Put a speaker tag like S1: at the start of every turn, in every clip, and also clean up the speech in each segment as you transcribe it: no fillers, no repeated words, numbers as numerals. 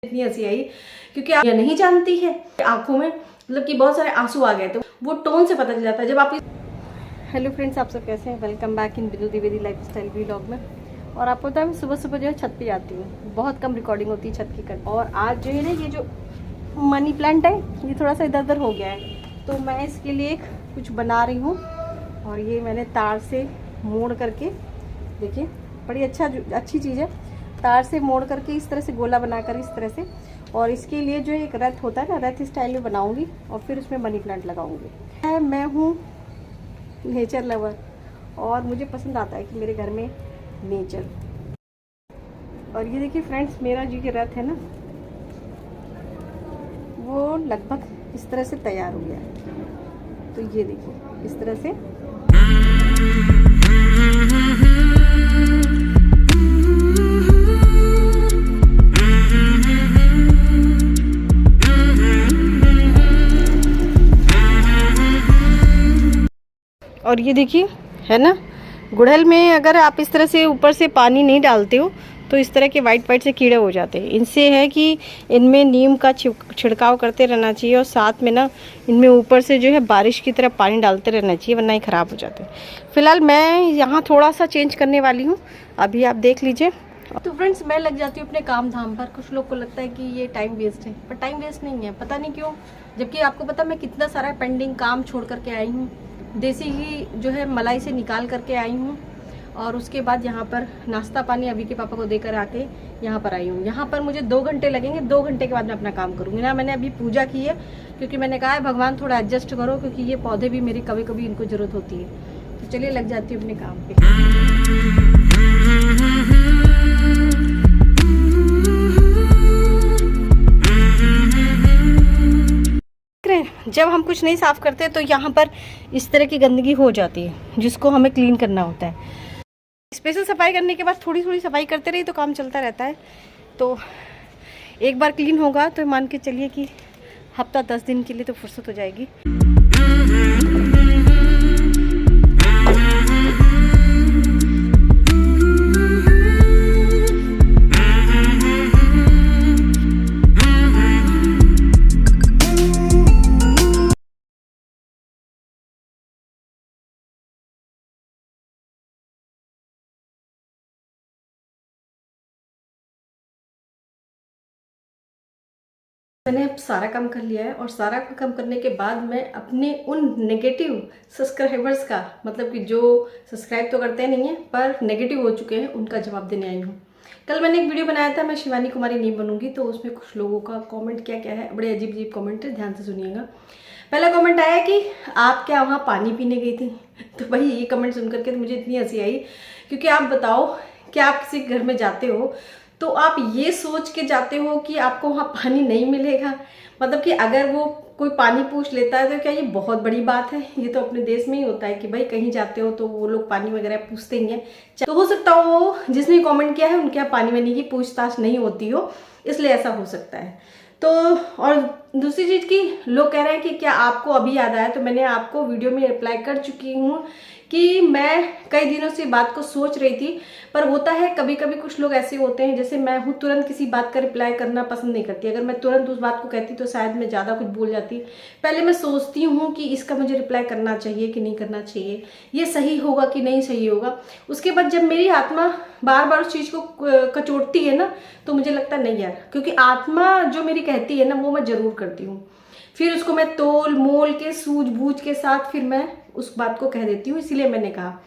S1: इतनी हंसी आई क्योंकि आप नहीं जानती है आंखों में मतलब कि बहुत सारे आंसू आ गए, तो वो टोन से पता चल जाता है जब आप। हेलो फ्रेंड्स, आप सब कैसे हैं? वेलकम बैक इन बिंदु द्विवेदी लाइफस्टाइल व्लॉग में। और आपको पता है मैं सुबह सुबह जो है छत पे आती हूँ, बहुत कम रिकॉर्डिंग होती है छत की कर। और आज जो है ना, ये जो मनी प्लांट है ये थोड़ा सा इधर उधर हो गया है, तो मैं इसके लिए कुछ बना रही हूँ। और ये मैंने तार से मोड़ करके, देखिए बड़ी अच्छी चीज़ है, तार से मोड़ करके इस तरह से गोला बनाकर इस तरह से। और इसके लिए जो एक रथ होता है ना, रथ स्टाइल में बनाऊंगी और फिर उसमें मनी प्लांट लगाऊंगी। मैं हूँ नेचर लवर और मुझे पसंद आता है कि मेरे घर में नेचर। और ये देखिए फ्रेंड्स, मेरा जो ये रथ है ना वो लगभग इस तरह से तैयार हो गया है। तो ये देखिए इस तरह से। और ये देखिए है ना, गुड़हल में अगर आप इस तरह से ऊपर से पानी नहीं डालते हो तो इस तरह के वाइट से कीड़े हो जाते हैं। इनसे है कि इनमें नीम का छिड़काव करते रहना चाहिए और साथ में ना इनमें ऊपर से जो है बारिश की तरह पानी डालते रहना चाहिए, वरना ये ख़राब हो जाते हैं। फिलहाल मैं यहाँ थोड़ा सा चेंज करने वाली हूँ, अभी आप देख लीजिए। तो फ्रेंड्स, मैं लग जाती हूँ अपने काम धाम पर। कुछ लोग को लगता है कि ये टाइम वेस्ट है, पर टाइम वेस्ट नहीं है, पता नहीं क्यों। जबकि आपको पता मैं कितना सारा पेंडिंग काम छोड़ करके आई हूँ। देसी घी जो है मलाई से निकाल करके आई हूँ और उसके बाद यहाँ पर नाश्ता पानी अभी के पापा को देकर आके यहाँ पर आई हूँ। यहाँ पर मुझे 2 घंटे लगेंगे, 2 घंटे के बाद मैं अपना काम करूँगी ना। मैंने अभी पूजा की है क्योंकि मैंने कहा है भगवान थोड़ा एडजस्ट करो, क्योंकि ये पौधे भी मेरी कभी कभी इनको ज़रूरत होती है। तो चलिए लग जाती हूँ अपने काम पे। जब हम कुछ नहीं साफ़ करते तो यहाँ पर इस तरह की गंदगी हो जाती है जिसको हमें क्लीन करना होता है। स्पेशल सफाई करने के बाद थोड़ी थोड़ी सफाई करते रही तो काम चलता रहता है। तो एक बार क्लीन होगा तो मान के चलिए कि हफ्ता 10 दिन के लिए तो फुर्सत हो जाएगी। मैंने अब सारा काम कर लिया है और सारा काम करने के बाद मैं अपने उन नेगेटिव सब्सक्राइबर्स का, मतलब कि जो सब्सक्राइब तो करते नहीं हैं पर नेगेटिव हो चुके हैं, उनका जवाब देने आई हूँ। कल मैंने एक वीडियो बनाया था, मैं शिवानी कुमारी नहीं बनूंगी, तो उसमें कुछ लोगों का कमेंट क्या क्या है, बड़े अजीब अजीब कमेंट है, ध्यान से सुनिएगा। पहला कमेंट आया कि आप क्या वहाँ पानी पीने गई थी। तो भाई ये कमेंट सुन करके तो मुझे इतनी हंसी आई, क्योंकि आप बताओ कि आप किसी घर में जाते हो तो आप ये सोच के जाते हो कि आपको वहाँ पानी नहीं मिलेगा। मतलब कि अगर वो कोई पानी पूछ लेता है तो क्या ये बहुत बड़ी बात है? ये तो अपने देश में ही होता है कि भाई कहीं जाते हो तो वो लोग पानी वगैरह पूछते ही हैं। तो हो सकता हो जिसने कमेंट किया है उनके यहाँ पानी वानी की पूछताछ नहीं होती हो, इसलिए ऐसा हो सकता है। तो और दूसरी चीज़ की लोग कह रहे हैं कि क्या आपको अभी याद आया, तो मैंने आपको वीडियो में रिप्लाई कर चुकी हूँ कि मैं कई दिनों से बात को सोच रही थी। पर होता है कभी कभी कुछ लोग ऐसे होते हैं, जैसे मैं हूँ, तुरंत किसी बात का रिप्लाई करना पसंद नहीं करती। अगर मैं तुरंत उस बात को कहती तो शायद मैं ज़्यादा कुछ बोल जाती। पहले मैं सोचती हूँ कि इसका मुझे रिप्लाई करना चाहिए कि नहीं करना चाहिए, ये सही होगा कि नहीं सही होगा। उसके बाद जब मेरी आत्मा बार बार उस चीज़ को कचोटती है ना, तो मुझे लगता नहीं यार, क्योंकि आत्मा जो मेरी कहती है ना वो मैं ज़रूर करती हूँ। फिर उसको मैं तोल मोल के सूझबूझ के साथ फिर मैं उस बात को कह देती हूँ, इसीलिए मैंने कहा।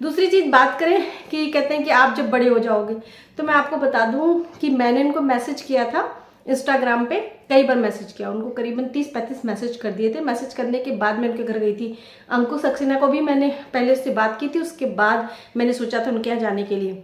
S1: दूसरी चीज़ बात करें कि कहते हैं कि आप जब बड़े हो जाओगे, तो मैं आपको बता दूं कि मैंने इनको मैसेज किया था इंस्टाग्राम पे, कई बार मैसेज किया उनको, करीबन 30-35 मैसेज कर दिए थे। मैसेज करने के बाद मैं उनके घर गई थी। अंकुश सक्सेना को भी मैंने पहले उससे बात की थी, उसके बाद मैंने सोचा था उनके यहाँ जाने के लिए।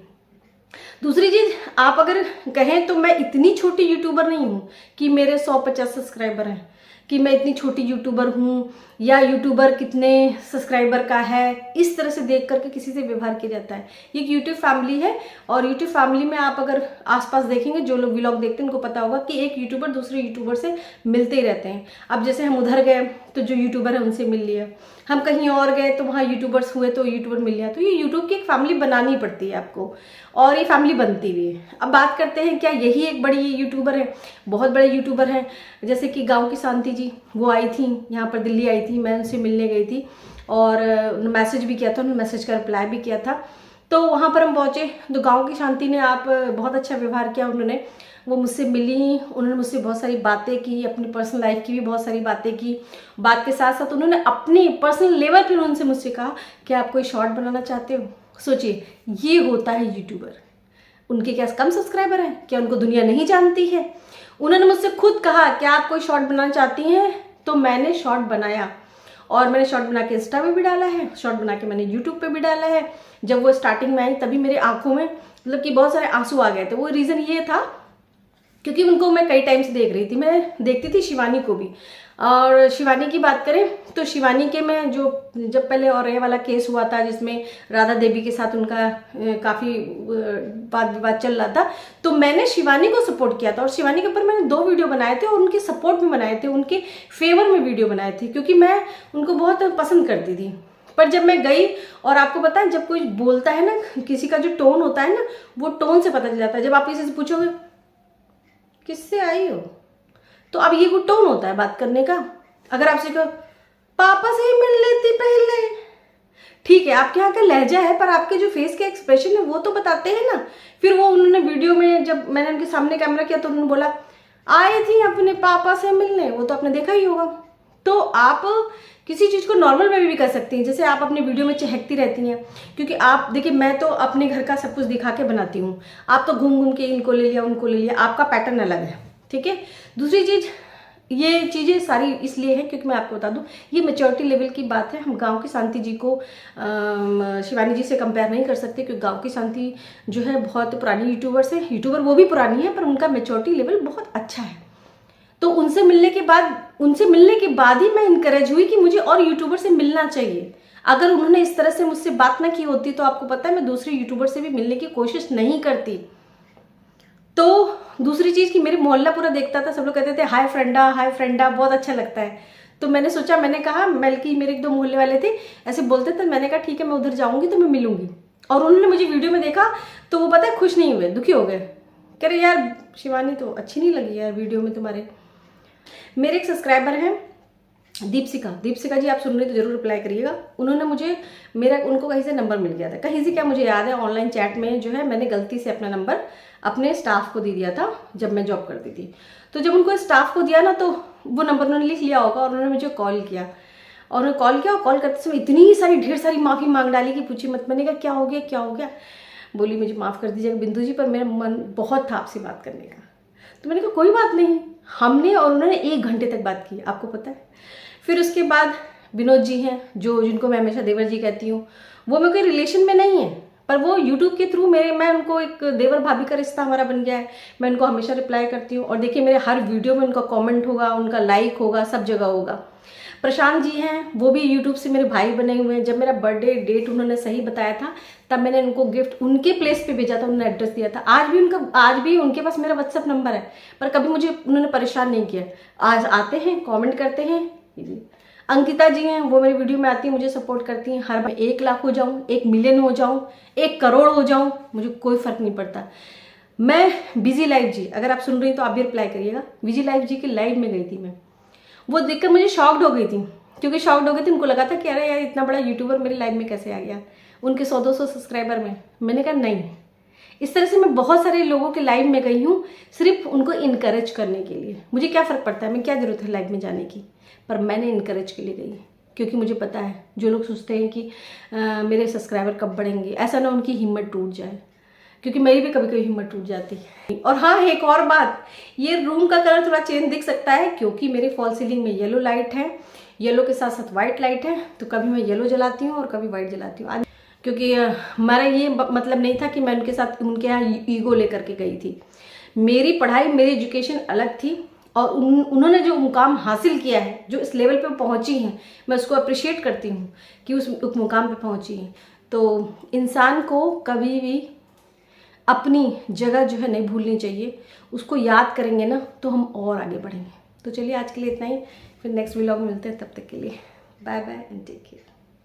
S1: दूसरी चीज़, आप अगर कहें तो मैं इतनी छोटी यूट्यूबर नहीं हूँ कि मेरे 150 सब्सक्राइबर हैं, कि मैं इतनी छोटी यूट्यूबर हूँ या यूट्यूबर कितने सब्सक्राइबर का है, इस तरह से देख करके किसी से व्यवहार किया जाता है। ये एक यूट्यूब फैमिली है और यूट्यूब फैमिली में आप अगर आसपास देखेंगे, जो लोग व्लॉग देखते हैं उनको पता होगा कि एक यूट्यूबर दूसरे यूट्यूबर से मिलते ही रहते हैं। अब जैसे हम उधर गए तो जो यूट्यूबर है उनसे मिल लिया, हम कहीं और गए तो वहाँ यूट्यूबर्स हुए तो यूट्यूबर मिल लिया। तो ये यूट्यूब की एक फैमिली बनानी पड़ती है आपको, और ये फैमिली बनती हुई है। अब बात करते हैं, क्या यही एक बड़ी यूट्यूबर है? बहुत बड़े यूट्यूबर हैं, जैसे कि गांव की शांति जी, वो आई थी यहाँ पर, दिल्ली आई थी, मैं उनसे मिलने गई थी और मैसेज भी किया था, उन्होंने मैसेज का रिप्लाई भी किया था। तो वहाँ पर हम पहुँचे तो गाँव की शांति ने आप बहुत अच्छा व्यवहार किया। उन्होंने, वो मुझसे मिली, उन्होंने मुझसे बहुत सारी बातें की, अपनी पर्सनल लाइफ की भी बहुत सारी बातें की। बात के साथ साथ उन्होंने अपनी पर्सनल लेवल पर उनसे मुझसे कहा कि आप कोई शॉर्ट बनाना चाहते हो। सोचिए, ये होता है यूट्यूबर। उनके क्या कम सब्सक्राइबर हैं? क्या उनको दुनिया नहीं जानती है? उन्होंने मुझसे खुद कहा कि आप कोई शॉर्ट बनाना चाहती हैं, तो मैंने शॉर्ट बनाया और मैंने शॉर्ट बना के इंस्टा पे भी डाला है, शॉर्ट बना के मैंने यूट्यूब पे भी डाला है। जब वो स्टार्टिंग में आई तभी मेरे आंखों में मतलब कि बहुत सारे आंसू आ गए थे। वो रीज़न ये था क्योंकि उनको मैं कई टाइम से देख रही थी, मैं देखती थी शिवानी को भी। और शिवानी की बात करें तो शिवानी के में जब पहले और ये वाला केस हुआ था जिसमें राधा देवी के साथ उनका काफ़ी वाद विवाद चल रहा था, तो मैंने शिवानी को सपोर्ट किया था और शिवानी के ऊपर मैंने 2 वीडियो बनाए थे और उनके सपोर्ट में बनाए थे, उनके फेवर में वीडियो बनाए थे, क्योंकि मैं उनको बहुत पसंद करती थी। पर जब मैं गई, और आपको पता है जब कोई बोलता है ना, किसी का जो टोन होता है ना, वो टोन से पता चल जाता है। जब आप किसी से पूछोगे किससे आई हो, तो अब ये वो टोन होता है बात करने का। अगर आपसे कहो पापा से ही मिल लेती पहले, ठीक है आपके यहाँ का लहजा है, पर आपके जो फेस के एक्सप्रेशन है वो तो बताते हैं ना। फिर वो उन्होंने वीडियो में, जब मैंने उनके सामने कैमरा किया तो उन्होंने बोला आए थी अपने पापा से मिलने, वो तो आपने देखा ही होगा। तो आप किसी चीज़ को नॉर्मल वे भी कर सकती हैं, जैसे आप अपनी वीडियो में चहकती रहती हैं, क्योंकि आप देखिए मैं तो अपने घर का सब कुछ दिखा के बनाती हूँ, आप तो घूम घूम के इनको ले लिया उनको ले लिया, आपका पैटर्न अलग है, ठीक है। दूसरी चीज़, ये चीज़ें सारी इसलिए है क्योंकि मैं आपको बता दूं, ये मैच्योरिटी लेवल की बात है। हम गांव की शांति जी को शिवानी जी से कंपेयर नहीं कर सकते, क्योंकि गांव की शांति जो है बहुत पुरानी यूट्यूबर्स है, यूट्यूबर वो भी पुरानी है, पर उनका मैच्योरिटी लेवल बहुत अच्छा है। तो उनसे मिलने के बाद ही मैं इनकरेज हुई कि मुझे और यूट्यूबर से मिलना चाहिए। अगर उन्होंने इस तरह से मुझसे बात ना की होती तो आपको पता है मैं दूसरे यूट्यूबर से भी मिलने की कोशिश नहीं करती। तो दूसरी चीज़ कि मेरे मोहल्ला पूरा देखता था, सब लोग कहते थे हाय फ्रेंडा, बहुत अच्छा लगता है। तो मैंने सोचा, मैंने कहा, बल्कि मेरे 1-2 मोहल्ले वाले थे ऐसे बोलते थे, मैंने कहा ठीक है मैं उधर जाऊंगी तो मैं मिलूंगी। और उन्होंने मुझे वीडियो में देखा तो वो पता है खुश नहीं हुए, दुखी हो गए, कह रहे यार शिवानी तो अच्छी नहीं लगी यार वीडियो में तुम्हारे। मेरे एक सब्सक्राइबर हैं दीपशिका जी, आप सुन रहे तो जरूर रिप्लाई करिएगा। उन्होंने मुझे उनको कहीं से नंबर मिल गया था, कहीं से क्या मुझे याद है, ऑनलाइन चैट में जो है मैंने गलती से अपना नंबर अपने स्टाफ को दे दिया था जब मैं जॉब करती थी। तो जब उनको स्टाफ को दिया ना तो वो नंबर उन्होंने लिख लिया होगा और उन्होंने मुझे कॉल किया और कॉल करते समय इतनी सारी ढेर सारी माफ़ी मांग डाली कि पूछी मत। मैंने कहा क्या हो गया, बोली मुझे माफ़ कर दीजिएगा बिंदु जी, पर मेरा मन बहुत था आपसे बात करने का। तो मैंने कहा कोई बात नहीं। हमने और उन्होंने 1 घंटे तक बात की, आपको पता है। फिर उसके बाद विनोद जी हैं, जिनको मैं हमेशा देवर जी कहती हूँ, वो मेरे कोई रिलेशन में नहीं है, पर वो यूट्यूब के थ्रू मैं उनको एक देवर भाभी का रिश्ता हमारा बन गया है। मैं उनको हमेशा रिप्लाई करती हूँ और देखिए मेरे हर वीडियो में उनका कमेंट होगा, उनका लाइक होगा, सब जगह होगा। प्रशांत जी हैं, वो भी यूट्यूब से मेरे भाई बने हुए हैं। जब मेरा बर्थडे डेट उन्होंने सही बताया था तब मैंने उनको गिफ्ट उनके प्लेस पे भेजा था, उन्होंने एड्रेस दिया था। आज भी उनके पास मेरा व्हाट्सएप नंबर है, पर कभी मुझे उन्होंने परेशान नहीं किया। आज आते हैं, कमेंट करते हैं। अंकिता जी हैं, वो मेरी वीडियो में आती हैं, मुझे सपोर्ट करती हैं। हर बार 1 लाख हो जाऊं, 1 मिलियन हो जाऊं, 1 करोड़ हो जाऊं, मुझे कोई फर्क नहीं पड़ता। मैं बिजी लाइफ जी, अगर आप सुन रही हैं तो आप भी रिप्लाई करिएगा। बिजी लाइफ जी की लाइव में गई थी मैं, वो देखकर मुझे शॉक्ड हो गई थी, क्योंकि शॉक्ड हो गई थी। उनको लगा था कि अरे यार इतना बड़ा यूट्यूबर मेरी लाइव में कैसे आ गया, उनके 100-200 सब्सक्राइबर में। मैंने कहा नहीं, इस तरह से मैं बहुत सारे लोगों के लाइव में गई हूँ सिर्फ उनको इनकरेज करने के लिए। मुझे क्या फ़र्क पड़ता है, मैं क्या ज़रूरत है लाइव में जाने की, पर मैंने इनकरेज के लिए गई, क्योंकि मुझे पता है जो लोग सोचते हैं कि मेरे सब्सक्राइबर कब बढ़ेंगे, ऐसा ना उनकी हिम्मत टूट जाए, क्योंकि मेरी भी कभी कभी हिम्मत टूट जाती है। और हाँ, एक और बात, ये रूम का कलर थोड़ा चेंज दिख सकता है क्योंकि मेरे फॉल सीलिंग में येलो लाइट है, येलो के साथ साथ व्हाइट लाइट है। तो कभी मैं येलो जलाती हूँ और कभी व्हाइट जलाती हूँ, क्योंकि हमारा ये मतलब नहीं था कि मैं उनके यहाँ ईगो लेकर के गई थी। मेरी पढ़ाई, मेरी एजुकेशन अलग थी और उन्होंने जो मुकाम हासिल किया है, जो इस लेवल पे पहुंची हैं, मैं उसको अप्रिशिएट करती हूँ कि उस मुकाम पे पहुंची हैं। तो इंसान को कभी भी अपनी जगह जो है नहीं भूलनी चाहिए, उसको याद करेंगे ना तो हम और आगे बढ़ेंगे। तो चलिए आज के लिए इतना ही, फिर नेक्स्ट व्लॉग में मिलते हैं, तब तक के लिए bye bye and take care.